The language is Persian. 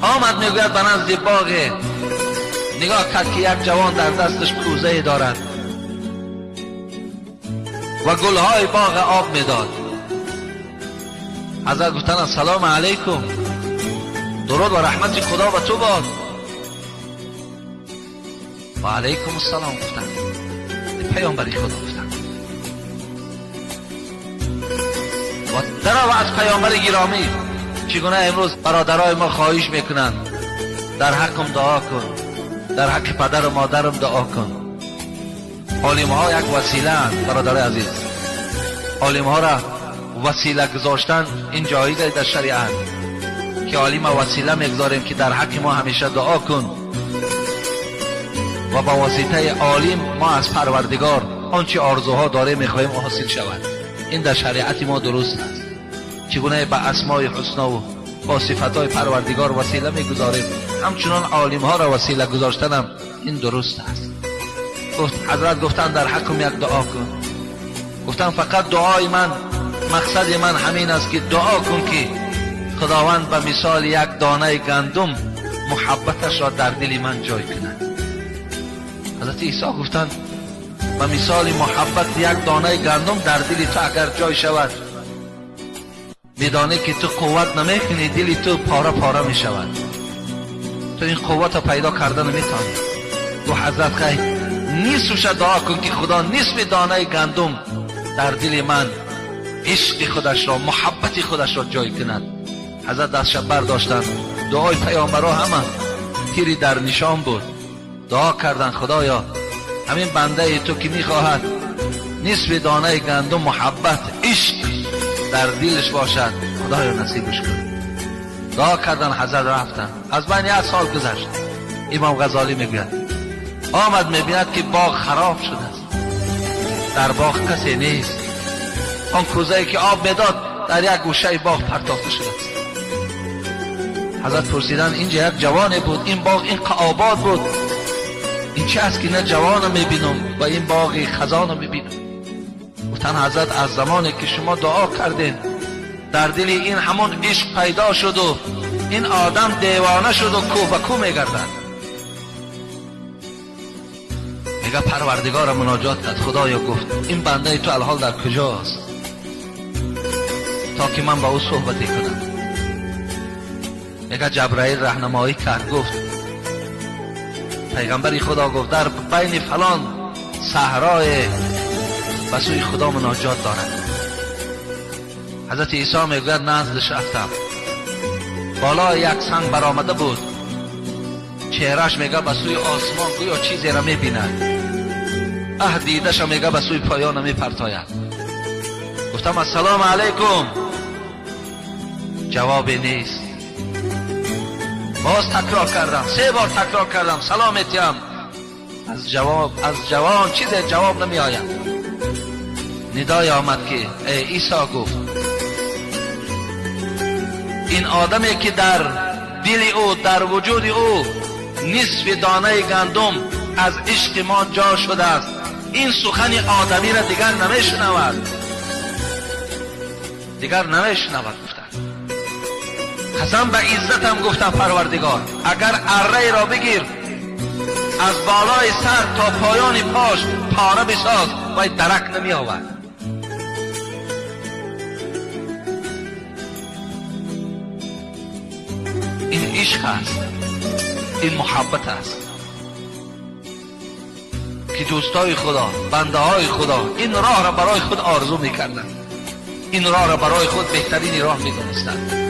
آمد میگوید به نزد باغ، نگاه کرد که یک جوان در دستش کوزه دارد و گلهای باغ آب میداد. حضرت گفتن السلام علیکم، درود و رحمت خدا به تو باد. و علیکم السلام گفتن، پیامبری خدا گفتن. و در و از پیامبر گرامی چگونه امروز برادرای ما خواهش میکنند در حقم دعا کن، در حق پدر و مادرم دعا کن. عالم ها یک وسیله اند برادرای عزیز، عالم ها را وسیله گذاشتن این جایزه در شریعت که عالم وسیله میگذاریم که در حق ما همیشه دعا کن و با واسطه عالم ما از پروردگار آنچه آرزوها داره میخواهیم حاصل شود. این در شریعت ما درست است. چگونه به اسماء حسنا و با صفاتهای پروردگار وسیله میگذاریم، همچنان عالم ها را وسیله گذاشتنم این درست است. حضرت گفتن در حقم یک دعا کن. گفتن فقط دعای من، مقصد من همین است که دعا کن که خداوند به مثال یک دانه گندم محبتش را در دل من جای کند. حضرت عیسی گفتند به مثال محبت یک دانه گندم در دل تو اگر جای شود، میدانی که تو قوت نمیکنی، دل تو پاره پاره می شود، تو این قوت پیدا کردن نمیتانی. تو حضرت خیلی نیستش دعا کن که خدا نصف دانه گندم در دل من عشق خودش را، محبت خودش را جای کند. حضرت دستش برداشتن، دعای پیامبرها همه تیری در نشان بود. دعا کردن خدایا همین بنده تو که میخواهد نصف دانه گندم محبت عشق در دلش باشد، خدایا نصیبش کن. دعا کردن، حضرت رفتن. از بین یک سال گذشت. امام غزالی میگوید آمد میبیند که باغ خراب شده است، در باغ کسی نیست. آن کوزه‌ای که آب میداد در یک گوشه باغ پرتافته شده است. حضرت پرسیدن اینجا یک جوان بود، این باغ این آباد بود، این چه است که نه جوان میبینم و این باغ خزان میبینم؟ گفتن حضرت از زمانی که شما دعا کردین در دل این همون عشق پیدا شد و این آدم دیوانه شد و کو و کو میگردد. میگه پروردگار مناجات کرد، خدایا گفت این بنده تو الحال در کجاست تا که من با او صحبتی کنم. میگه جبرائیل راهنمایی کرد، گفت پیغمبری خدا گفت در بین فلان صحرای به سوی خدا مناجات دارد. حضرت عیسی میگوید نزدش رفتم، بالا یک سنگ برآمده بود، چهرهش میگه به سوی آسمان گویا چیزی را میبیند، دیدش میگه به سوی پایان میپرتاید. گفتم السلام علیکم، جوابی نیست. باز تکرار کردم، 3 بار تکرار کردم سلامتیم، از جوان چیزی جواب نمی آید. ندای آمد که ای عیسی گفت این آدمی که در دل او، در وجود او نصف دانه گندم از عشق ما جا شده است، این سخن آدمی را دیگر نمیشنود، دیگر نمیشنود. قسم به عزتم گفتم پروردگار اگر اره را بگیر از بالای سر تا پایان پاش پاره بساز و درک نمی آورد. این عشق است، این محبت است که دوستای خدا، بنده های خدا این راه را برای خود آرزو میکردند، این راه را برای خود بهترین راه میدونستند.